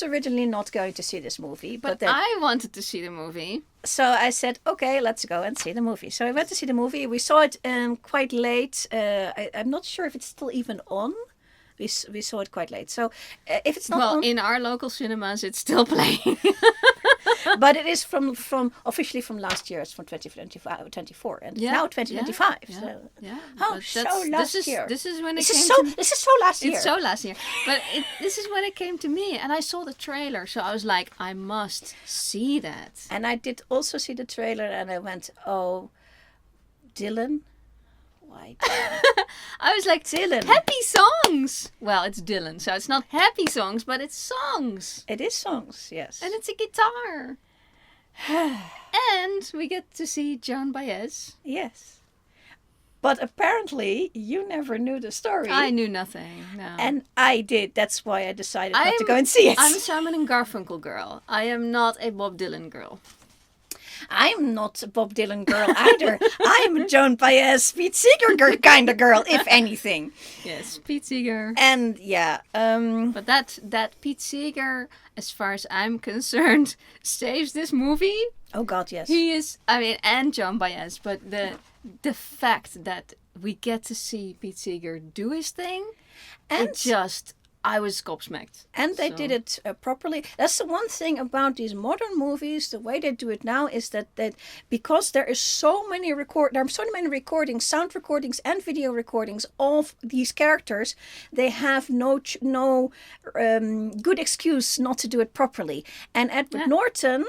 was originally not going to see this movie, But then I wanted to see the movie. so I said, okay, let's go and see the movie. So I went to see the movie. We saw it quite late. I'm not sure if it's still even on. We saw it quite late. So if it's not Well, on, in our local cinemas, it's still playing. but it is from officially from last year. It's from 2024, and it's now 2025. Yeah, so yeah. oh, But so that's- last year. This is when it This came is so. to This is so last year. It's so last year. But this is when it came to me. And I saw the trailer. So I was like, I must see that. And I did also see the trailer, and I went, oh, Dylan. Why? I was like, Dylan. happy songs. Well, it's Dylan. So it's not happy songs, but it's songs. It is songs, yes. And it's a guitar. And we get to see Joan Baez. Yes. But apparently, you never knew the story. I knew nothing. No. And I did. That's why I decided not to go and see it. I'm a Simon and Garfunkel girl. I am not a Bob Dylan girl. I'm not a Bob Dylan girl either. I'm a Joan Baez, Pete Seeger kind of girl, if anything. Yes, Pete Seeger. And yeah, But that Pete Seeger, as far as I'm concerned, saves this movie. oh God, yes. He is, I mean, and Joan Baez, but the fact that we get to see Pete Seeger do his thing, And- I was gobsmacked. And they So- did it properly. That's the one thing about these modern movies. The way they do it now is that because there are so many recordings, sound recordings and video recordings of these characters, they have no good excuse not to do it properly. And Edward Norton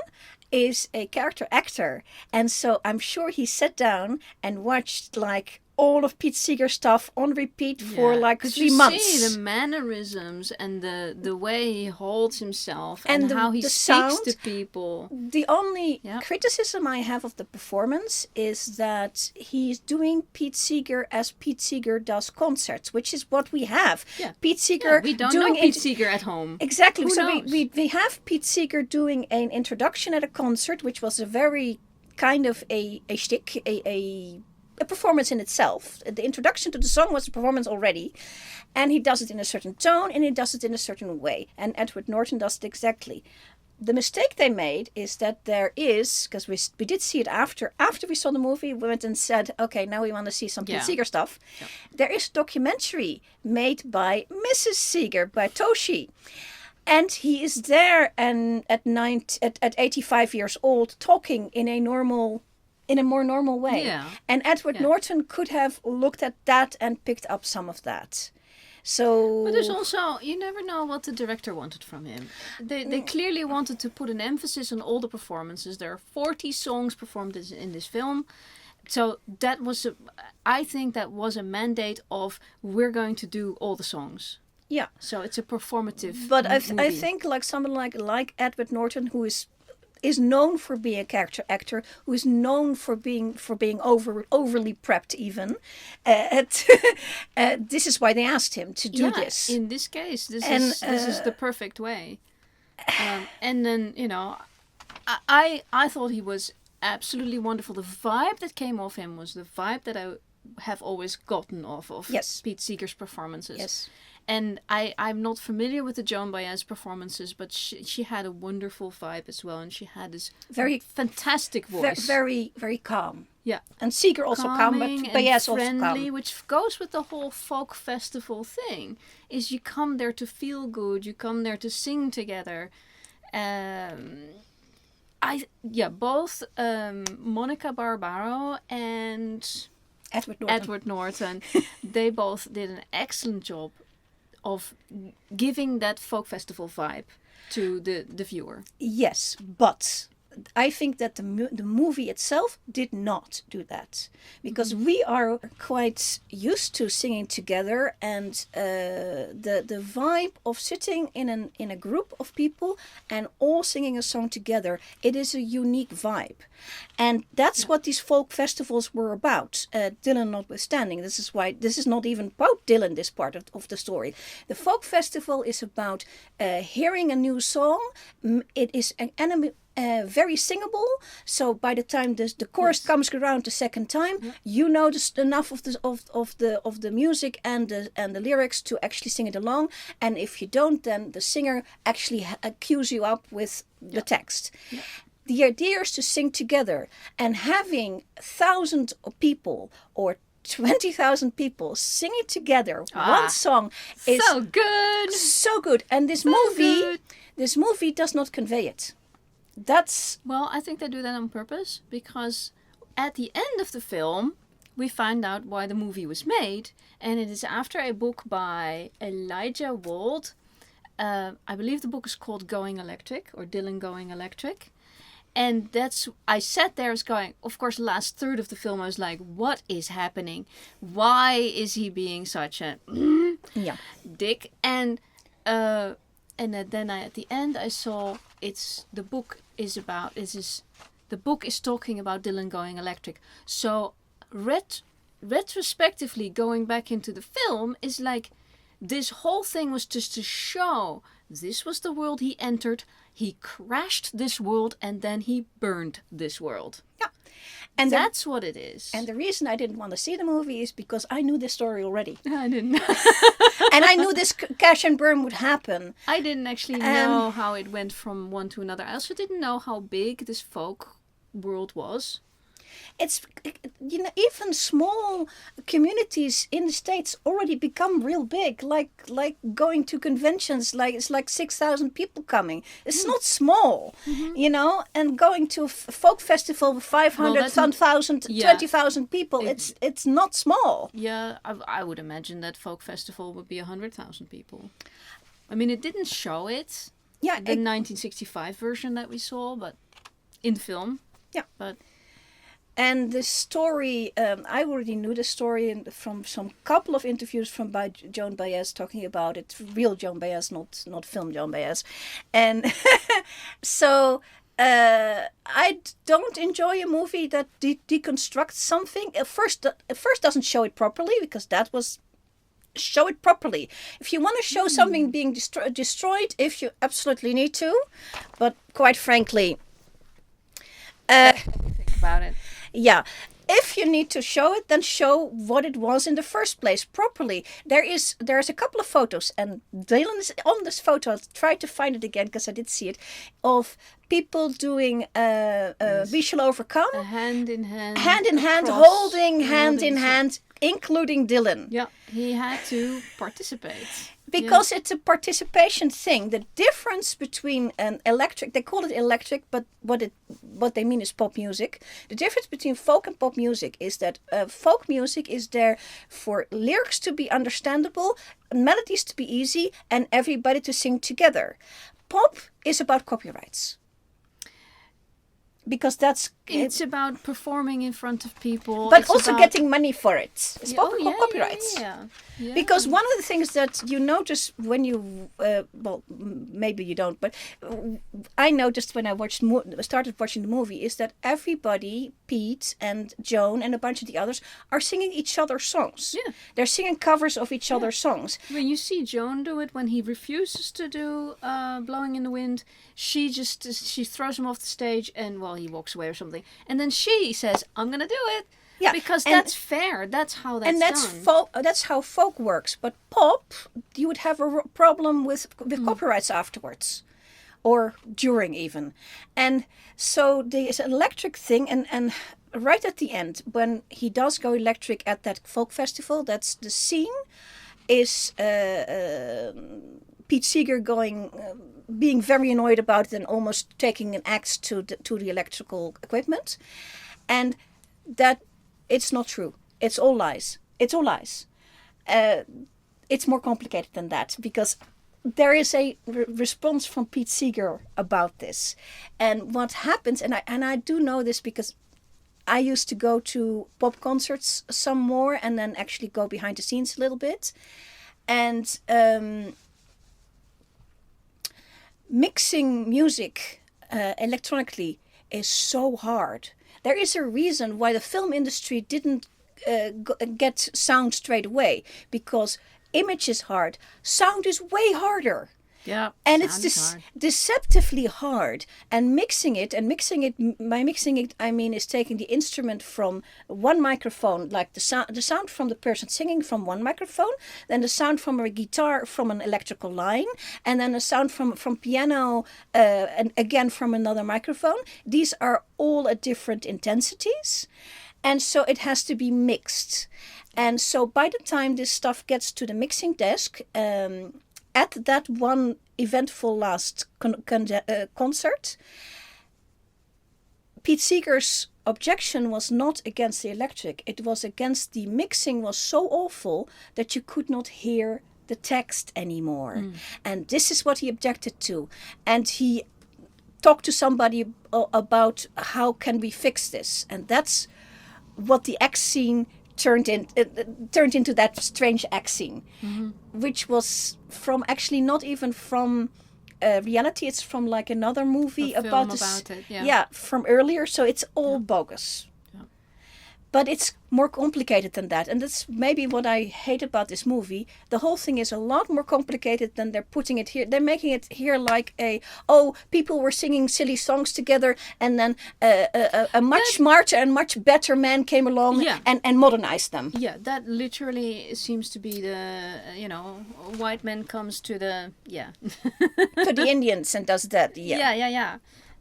is a character actor, and so I'm sure he sat down and watched like all of Pete Seeger stuff on repeat for like 'Cause 3 you months. see the mannerisms and the way he holds himself and, And how he the speaks sound. to people. The only Yeah. criticism I have of the performance is that he's doing Pete Seeger as Pete Seeger does concerts, which is what we have. Yeah. Pete Seeger We don't doing know Pete Seeger at home. Exactly. Who so knows? we have Pete Seeger doing an introduction at a concert, which was a very kind of a shtick, a performance in itself. The introduction to the song was a performance already, and he does it in a certain tone and he does it in a certain way. And Edward Norton does it exactly. The mistake they made is that there is, because we did see it after we saw the movie, we went and said, okay, now we want to see some Pete Seeger stuff. Yeah. There is a documentary made by Mrs. Seeger, by Toshi. And he is there and at 85 years old talking in a more normal way. Yeah. And Edward Yeah. Norton could have looked at that and picked up some of that. So But there's also, you never know what the director wanted from him. They clearly wanted to put an emphasis on all the performances. There are 40 songs performed in this film. So that was, I think that was a mandate of, we're going to do all the songs. yeah. So it's a performative But I movie. think like someone like Edward Norton, who is known for being a character actor, who is known for being overly prepped even. This is why they asked him to do this. In this case, this is the perfect way. And then, you know, I thought he was absolutely wonderful. The vibe that came off him was the vibe that I have always gotten off of Yes. Pete Seeger's performances. Yes. And I'm not familiar with the Joan Baez performances, but she had a wonderful vibe as well. And she had this Very fantastic voice. Very, very calm. Yeah. And Seeger also calm, Calming but and yes, also friendly, calm. which goes with the whole folk festival thing. Is you come there to feel good, you come there to sing together. Both Monica Barbaro and Edward Norton. they both did an excellent job of giving that folk festival vibe to the viewer. Yes, but I think that the movie itself did not do that, because we are quite used to singing together, and the vibe of sitting in a group of people and all singing a song together, it is a unique vibe, and that's what these folk festivals were about. Dylan notwithstanding, this is why this is not even about Dylan. This part of the story, the folk festival is about hearing a new song. It is an very singable. So by the time the chorus comes around the second time, you know enough of the music and the lyrics to actually sing it along. And if you don't, then the singer actually cues you up with the text. Yeah. The idea is to sing together, and having thousands of people or 20,000 people singing together one song is so good. So good. And this movie does not convey it. Well, I think they do that on purpose, because at the end of the film we find out why the movie was made, and it is after a book by Elijah Wold. I believe the book is called Going Electric, or Dylan Going Electric. And I sat there as going, of course, the last third of the film, I was like, what is happening? Why is he being such a dick? And then at the end, I saw the book is talking about Dylan going electric. So retrospectively going back into the film is like, this whole thing was just to show this was the world he entered. He crashed this world, and then he burned this world. Yeah. And that's what it is. And the reason I didn't want to see the movie is because I knew this story already. I didn't know. And I knew this crash and burn would happen. I didn't actually know how it went from one to another. I also didn't know how big this folk world was. It's, even small communities in the States already become real big, like going to conventions, it's like 6,000 people coming. It's not small, and going to a folk festival with 500, 20,000 people, it's not small. Yeah, I would imagine that folk festival would be 100,000 people. I mean, it didn't show it. Yeah. The 1965 version that we saw, but in film. Yeah. But... And the story, I already knew the story from some couple of interviews by Joan Baez talking about it. Real Joan Baez, not film Joan Baez. And so I don't enjoy a movie that deconstructs something. At first doesn't show it properly, because that was... Show it properly. If you want to show something being destroyed, if you absolutely need to. But quite frankly... think about it. Yeah, if you need to show it, then show what it was in the first place properly. There's a couple of photos, and Dylan is on this photo. I'll try to find it again because I did see it, of people doing We Shall Overcome. Hand in hand, holding hand in hand, including Dylan. Yeah, he had to participate. Because it's a participation thing. The difference between an electric, they call it electric, but what they mean is pop music. The difference between folk and pop music is that folk music is there for lyrics to be understandable, melodies to be easy, and everybody to sing together. Pop is about copyrights. Because it's about performing in front of people, but also getting money for it. It's copyrights. Yeah. Because one of the things that you notice when you, maybe you don't, but I noticed when I started watching the movie, is that everybody, Pete and Joan and a bunch of the others, are singing each other's songs. Yeah. They're singing covers of each other's songs. When you see Joan do it, when he refuses to do Blowing in the Wind, she throws him off the stage, and he walks away or something. And then she says, I'm going to do it. Yeah, because that's fair. That's how that's done. And that's how folk works. But pop, you would have a problem with copyrights afterwards. Or during even. And so there's an electric thing. And right at the end, when he does go electric at that folk festival, that's the scene, is Pete Seeger being very annoyed about it and almost taking an axe to the electrical equipment. And that it's not true. It's all lies. It's more complicated than that, because there is a response from Pete Seeger about this. And what happens, and I do know this because I used to go to pop concerts some more and then actually go behind the scenes a little bit. And mixing music electronically is so hard. There is a reason why the film industry didn't get sound straight away, because image is hard. Sound is way harder. Yeah. And it's sound is hard. deceptively hard. And by mixing it, I mean is taking the instrument from one microphone, like the sound from the person singing from one microphone, then the sound from a guitar from an electrical line, and then the sound from piano, and again from another microphone. These are all at different intensities. And so it has to be mixed. And so by the time this stuff gets to the mixing desk, at that one eventful last concert, Pete Seeger's objection was not against the electric. It was against the mixing was so awful that you could not hear the text anymore. And this is what he objected to. And he talked to somebody about how can we fix this. And that's what the X scene turned into that strange X scene, which was from actually not even from reality. It's from like another movie A film about this. about it, yeah. Yeah, from earlier. So it's all bogus. Yeah. But it's more complicated than that. And that's maybe what I hate about this movie. The whole thing is a lot more complicated than they're putting it here. They're making it here like people were singing silly songs together, and then a much smarter and much better man came along and modernized them. Yeah, that literally seems to be the, white man comes to the, To the Indians and does that. Yeah.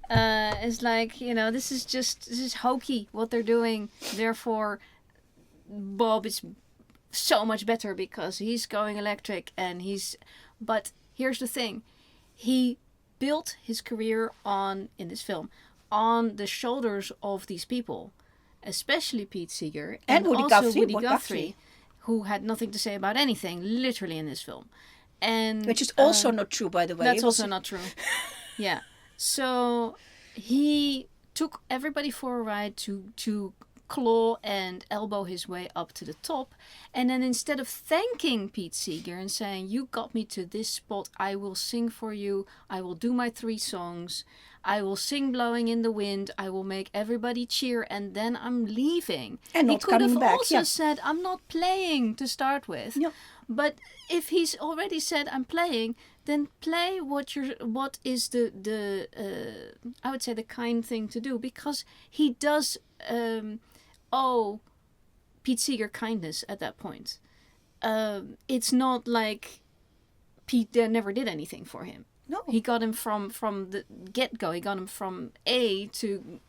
It's like, this is hokey what they're doing. Therefore, Bob is so much better because he's going electric but here's the thing. He built his career in this film, on the shoulders of these people, especially Pete Seeger and Woody also Guthrie, Woody Guthrie, who had nothing to say about anything, literally, in this film. And which is also not true, by the way. That's also not true. Yeah. So he took everybody for a ride to claw and elbow his way up to the top. And then instead of thanking Pete Seeger and saying, you got me to this spot, I will sing for you, I will do my 3 songs, I will sing Blowing in the Wind, I will make everybody cheer, and then I'm leaving. And not coming back. He could have also said, I'm not playing to start with. Yeah. But if he's already said I'm playing, then play what is the I would say the kind thing to do, because he does owe Pete Seeger kindness at that point. It's not like Pete never did anything for him. No. He got him from the get-go. He got him from A to,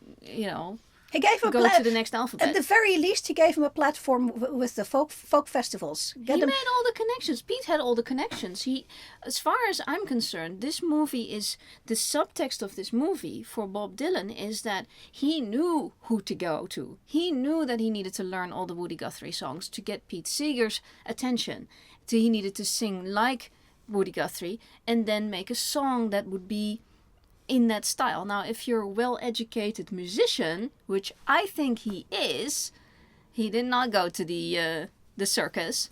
He gave him go to the next alphabet. At the very least, he gave him a platform with the folk festivals. He made all the connections. Pete had all the connections. As far as I'm concerned, this movie is the subtext of this movie for Bob Dylan is that he knew who to go to. He knew that he needed to learn all the Woody Guthrie songs to get Pete Seeger's attention. He needed to sing like Woody Guthrie and then make a song that would be in that style. Now, if you're a well-educated musician, which I think he is, he did not go to the circus.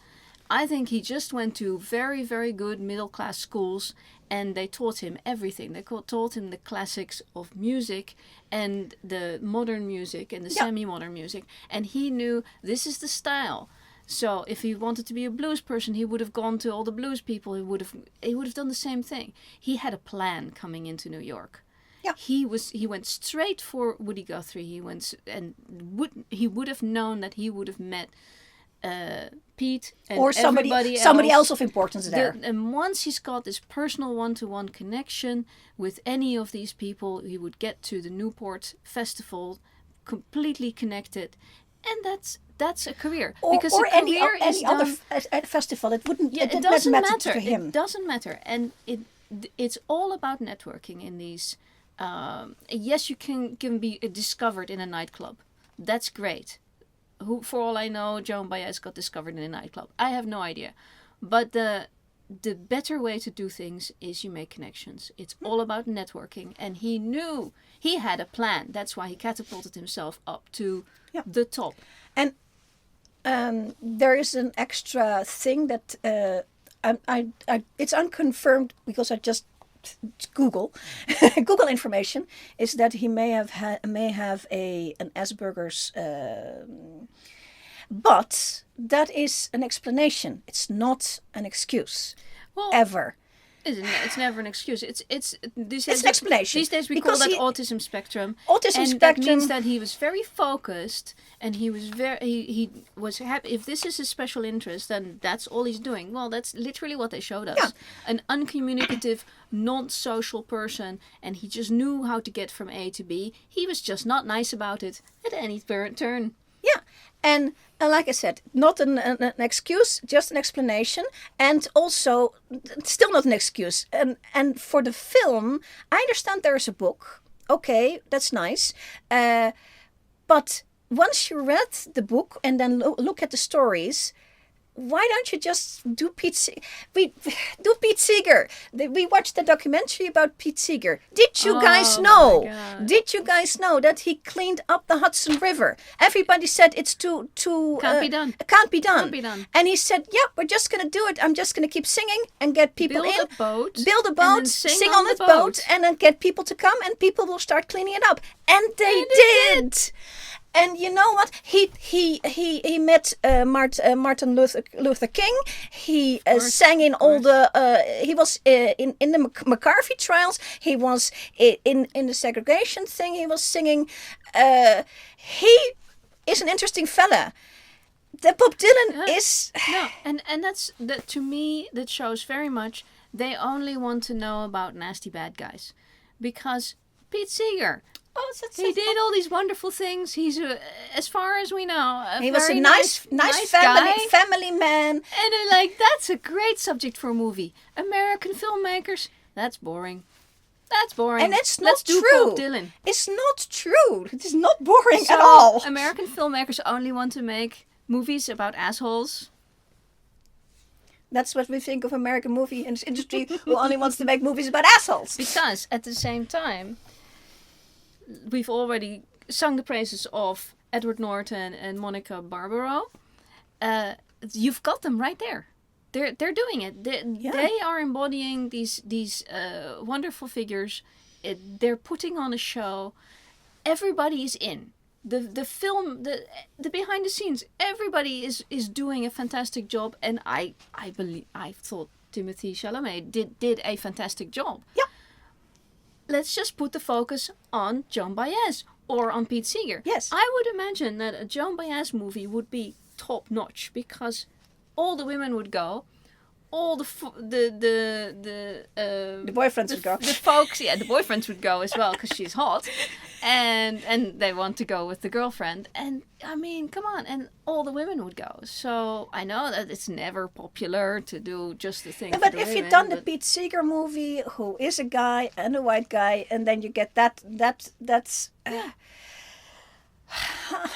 I think he just went to very, very good middle-class schools, and they taught him everything. They taught him the classics of music and the modern music and the semi-modern music, and he knew this is the style. So if he wanted to be a blues person, he would have gone to all the blues people. He would have done the same thing. He had a plan coming into New York. Yeah. He went straight for Woody Guthrie. He would have known that he would have met Pete and or somebody else of importance there. And once he's got this personal one-to-one connection with any of these people, he would get to the Newport festival completely connected, and that's a career. Because or a career any other festival. It wouldn't. Yeah, it doesn't matter to him. It doesn't matter, and it's all about networking in these. Yes, you can be discovered in a nightclub. That's great. For all I know, Joan Baez got discovered in a nightclub. I have no idea. But the better way to do things is you make connections. It's all about networking. And he knew he had a plan. That's why he catapulted himself up to the top. And there is an extra thing that it's unconfirmed because I just Google information is that he may have an Asperger's, but that is an explanation. It's not an excuse, ever. It's never an excuse. It's It's an explanation. These days we Because call that he- autism spectrum. Autism and spectrum. that means that he was very focused, and he was happy. If this is his special interest, then that's all he's doing. Well, that's literally what they showed us. Yeah. An uncommunicative, non-social person, and he just knew how to get from A to B. He was just not nice about it at any turn. Yeah, and like I said, not an excuse, just an explanation, and also still not an excuse. And for the film, I understand there is a book. Okay, that's nice, but once you read the book and then look at the stories. Why don't you just do We do Pete Seeger. We watched the documentary about Pete Seeger. Did you guys Oh, know? my God. Did you guys know that he cleaned up the Hudson River? Everybody said it's too Can't be done. Can't be done. Can't be done. And he said, "Yeah, we're just gonna do it. I'm just gonna keep singing and get people Build in. a boat. Build a and boat, then sing on the boat, and then get people to come, and people will start cleaning it up." And they did. And you know what? He met Martin Luther King. He sang in all the. He was in the McCarthy trials. He was in the segregation thing. He was singing. He is an interesting fella. The Bob Dylan is. No, and that to me that shows very much they only want to know about nasty bad guys, because Pete Seeger. Oh, He did all these wonderful things. He's, as far as we know, He was a very nice guy. family man. And that's a great subject for a movie. American filmmakers, that's boring. That's boring. And it's not Let's do true. Bob Dylan. It's not true. It is not boring So, at all. American filmmakers only want to make movies about assholes. That's what we think of American movie industry, who only wants to make movies about assholes. Because at the same time, we've already sung the praises of Edward Norton and Monica Barbaro. You've got them right there. They're doing it. They are embodying these wonderful figures. They're putting on a show. Everybody is in. The film, the behind the scenes, everybody is doing a fantastic job, and I thought Timothée Chalamet did a fantastic job. Yeah. Let's just put the focus on Joan Baez or on Pete Seeger. Yes. I would imagine that a Joan Baez movie would be top notch, because all the women would go, all the boyfriends would go. The folks, the boyfriends would go as well because she's hot, and they want to go with the girlfriend. And I mean, come on, and all the women would go. So I know that it's never popular to do just the thing. No, but if you've done the Pete Seeger movie, who is a guy and a white guy, and then you get that's.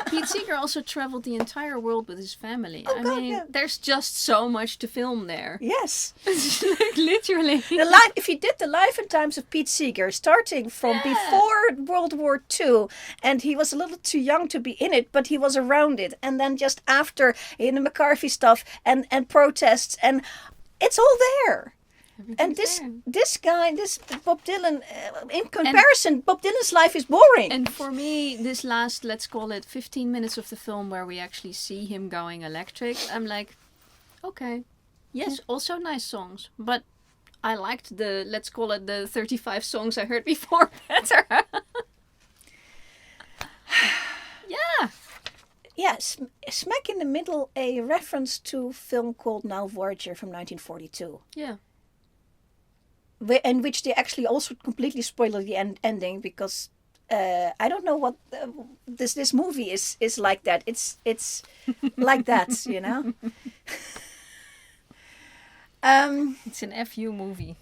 Pete Seeger also traveled the entire world with his family. Oh, I God, mean, yeah. there's just so much to film there. Yes. Like, literally. If you did the life and times of Pete Seeger, starting from before World War II, and he was a little too young to be in it, but he was around it, and then just after in the McCarthy stuff and protests, and it's all there. And this guy, this Bob Dylan, in comparison, Bob Dylan's life is boring. And for me, this last, let's call it 15 minutes of the film where we actually see him going electric, I'm like, okay, yes, also nice songs, but I liked the, let's call it the 35 songs I heard before better. Yeah. Yeah, smack in the middle, a reference to a film called Now Voyager from 1942. Yeah. In which they actually also completely spoil the ending, because I don't know what this movie is like that. It's like that, you know. It's an FU movie.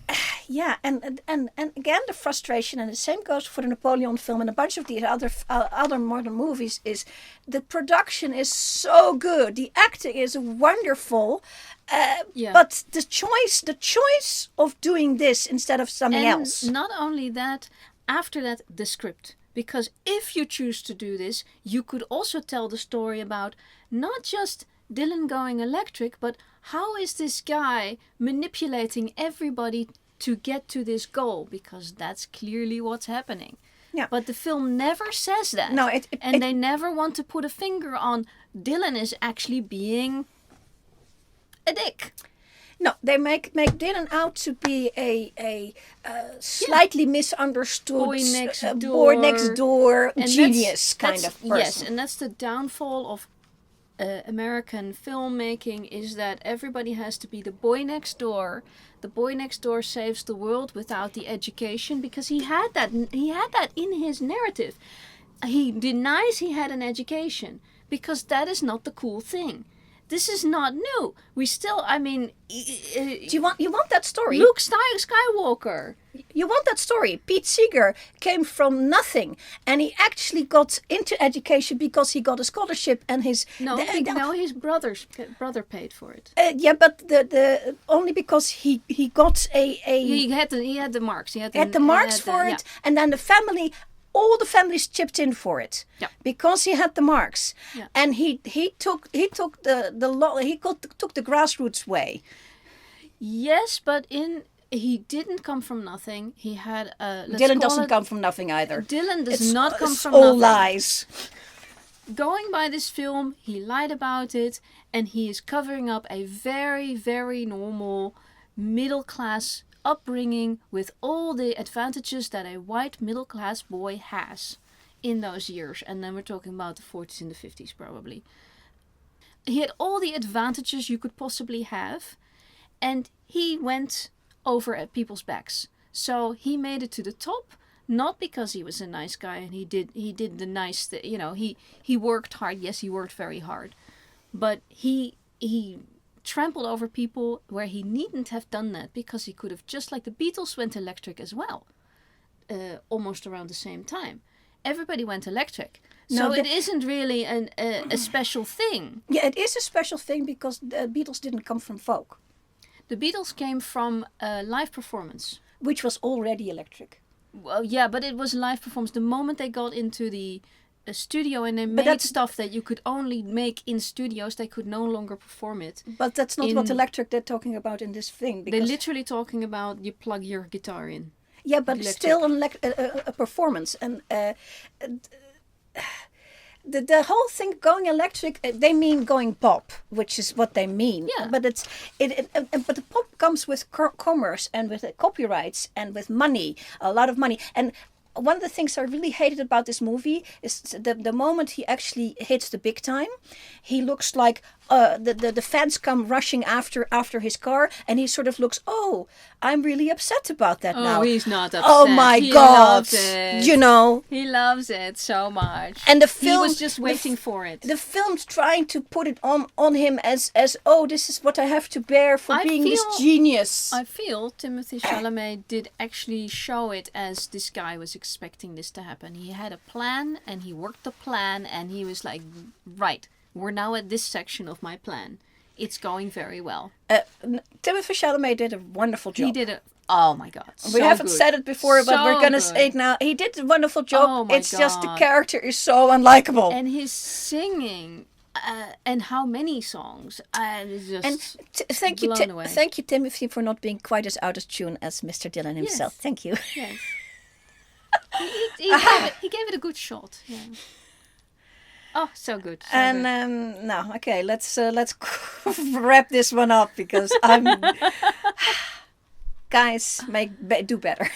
Yeah, and again the frustration, and the same goes for the Napoleon film and a bunch of these other modern movies, is the production is so good, the acting is wonderful, but the choice of doing this instead of something else. Not only that, after that, the script. Because if you choose to do this, you could also tell the story about not just Dylan going electric, but how is this guy manipulating everybody to get to this goal, because that's clearly what's happening. Yeah. But the film never says that. No, they never want to put a finger on Dylan is actually being a dick. No, they make Dylan out to be a slightly misunderstood boy next door And genius kind of person. Yes, and that's the downfall of American filmmaking, is that everybody has to be the boy next door. The boy next door saves the world without the education, because he had that in his narrative. He denies he had an education because that is not the cool thing. This is not new. We still, I mean, Do you want that story? Luke Skywalker. You want that story? Pete Seeger came from nothing, and he actually got into education because he got a scholarship, and his His brother paid for it. yeah, but the only because he got He had the marks. He had the marks for it, and then the family. All the families chipped in for it, because he had the marks, and he took the grassroots way. Yes, but he didn't come from nothing. He had Dylan doesn't come from nothing either. Dylan does not come from all nothing. lies. Going by this film, he lied about it, and he is covering up a very, very normal middle class upbringing with all the advantages that a white middle class boy has in those years. And then we're talking about the 40s and the 50s probably. He had all the advantages you could possibly have, and he went over at people's backs. So he made it to the top, not because he was a nice guy and he did the nice he worked hard. Yes, he worked very hard, but he trampled over people where he needn't have done that, because he could have, just like the Beatles went electric as well, almost around the same time. Everybody went electric. So it isn't really a special thing. Yeah, it is a special thing because the Beatles didn't come from folk. The Beatles came from live performance. Which was already electric. Well, yeah, but it was live performance. The moment they got into the studio and they made stuff that you could only make in studios, they could no longer perform it. But that's not what electric they're talking about in this thing. They're literally talking about you plug your guitar in. Yeah, but still a performance. And the whole thing going electric, they mean going pop, which is what they mean. Yeah. But but the pop comes with commerce and with copyrights and with money, a lot of money. And one of the things I really hated about this movie is the moment he actually hits the big time, he looks like the fans come rushing after his car, and he sort of looks, oh, I'm really upset about that now. Oh, he's not upset. Oh my God, you know. He loves it so much. And the film, he was just waiting for it. The film's trying to put it on him as oh, this is what I have to bear for being this genius. I feel Timothée Chalamet did actually show it as this guy was expecting this to happen. He had a plan, and he worked the plan, and he was like, right, we're now at this section of my plan. It's going very well. Timothée Chalamet did a wonderful job. He did it. Oh my God. We haven't said it before, but we're going to say it now. He did a wonderful job. Oh my God. Just the character is so unlikable. And his singing, and how many songs. Thank you, Timothy, for not being quite as out of tune as Mr. Dylan himself. Yes. Thank you. Yes. he gave it a good shot. Yeah. Oh, so good. Now, okay, let's wrap this one up, because I'm guys do better.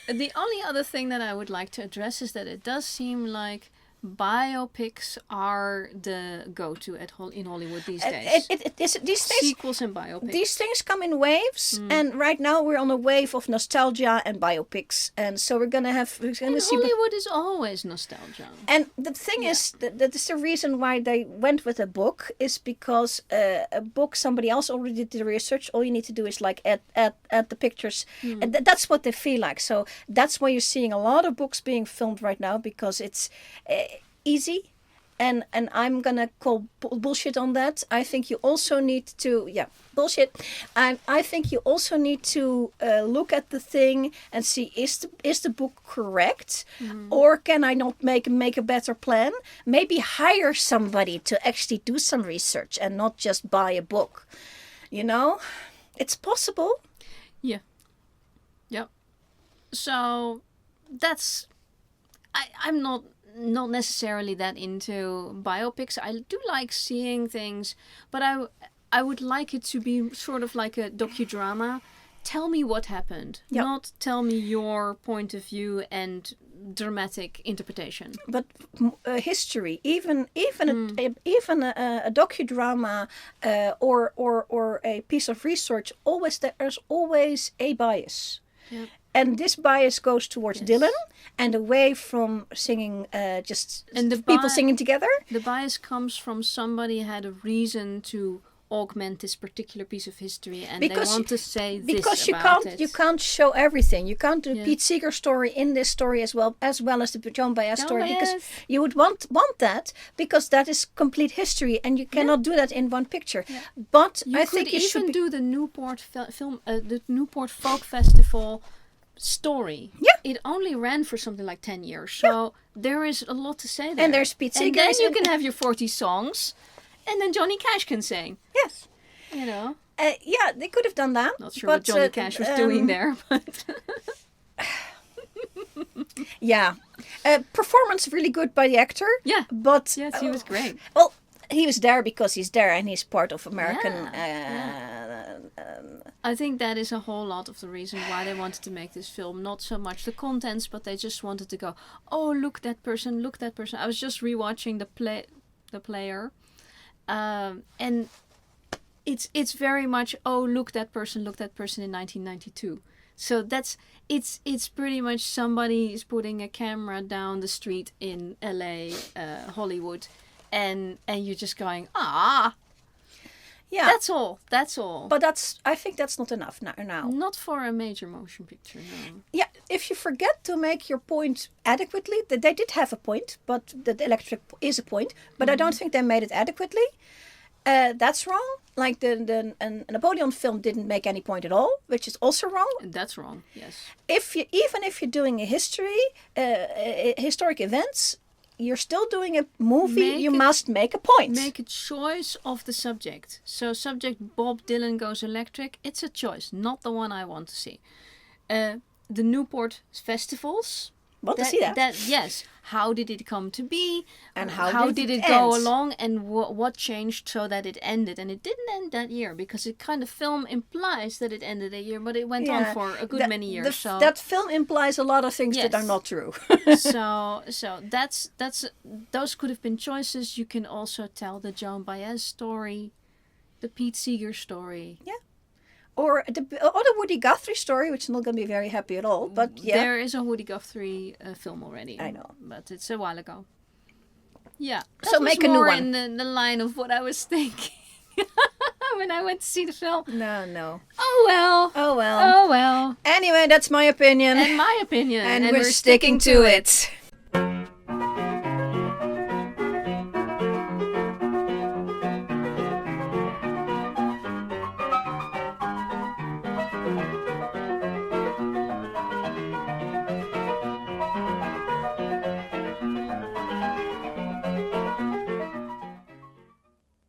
The only other thing that I would like to address is that it does seem like biopics are the go-to in Hollywood these days. These things, sequels and biopics. These things come in waves, and right now we're on a wave of nostalgia and biopics, and so we're gonna see. Hollywood is always nostalgia. And the thing is that is the reason why they went with a book, is because a book, somebody else already did the research. All you need to do is like add the pictures, and that's what they feel like. So that's why you're seeing a lot of books being filmed right now, because it's easy, and I'm gonna call bullshit on that. I think you also need to bullshit. I think you also need to look at the thing and see, is the book correct, or can I not make a better plan? Maybe hire somebody to actually do some research and not just buy a book. You know, it's possible. Yeah. Yep. So that's I'm not necessarily that into biopics. I do like seeing things, but I would like it to be sort of like a docudrama. Tell me what happened, not tell me your point of view and dramatic interpretation. But history, even a docudrama or a piece of research, there's always a bias. Yep. And this bias goes towards Dylan and away from singing, people singing together. The bias comes from somebody had a reason to augment this particular piece of history, and they want to say this because about it. You can't show everything. You can't do Pete Seeger story in this story as well as the Joan Baez story, because you would want that, because that is complete history, and you cannot do that in one picture. Yeah. But I think you should do the Newport the Newport Folk Festival story. Yeah. It only ran for something like 10 years, so there is a lot to say there. And there's Pete Seeger. And then you can have your 40 songs. And then Johnny Cash can sing. Yes. You know. They could have done that. Not sure what Johnny Cash was doing there, but. Performance really good by the actor. Yeah. But yes, he was great. Well, he was there because he's there, and he's part of American. I think that is a whole lot of the reason why they wanted to make this film. Not so much the contents, but they just wanted to go, oh, look that person, look that person. I was just rewatching the Player. And it's very much, oh, look that person in 1992. So it's pretty much somebody is putting a camera down the street in LA, Hollywood, and you're just going, yeah, that's all. But I think that's not enough now. Not for a major motion picture, no. Yeah, if you forget to make your point adequately, that they did have a point, but the electric is a point, but I don't think they made it adequately. That's wrong. Like the Napoleon film didn't make any point at all, which is also wrong. That's wrong. Yes. Even if you're doing a historic events, you're still doing a movie. You must make a point. Make a choice of the subject. So subject Bob Dylan goes electric. It's a choice, not the one I want to see. The Newport festivals. Want to see that? Yes. How did it come to be? And how did it go along? And what changed so that it ended? And it didn't end that year, because it kind of film implies that it ended that year, but it went on for a good many years. So that film implies a lot of things that are not true. so that's those could have been choices. You can also tell the Joan Baez story, the Pete Seeger story. Yeah. Or the Woody Guthrie story, which I'm not going to be very happy at all. But yeah. There is a Woody Guthrie film already. I know. But it's a while ago. Yeah. So make a new one. In the line of what I was thinking when I went to see the film. No. Oh well. Anyway, that's my opinion. And my opinion. And we're sticking to it.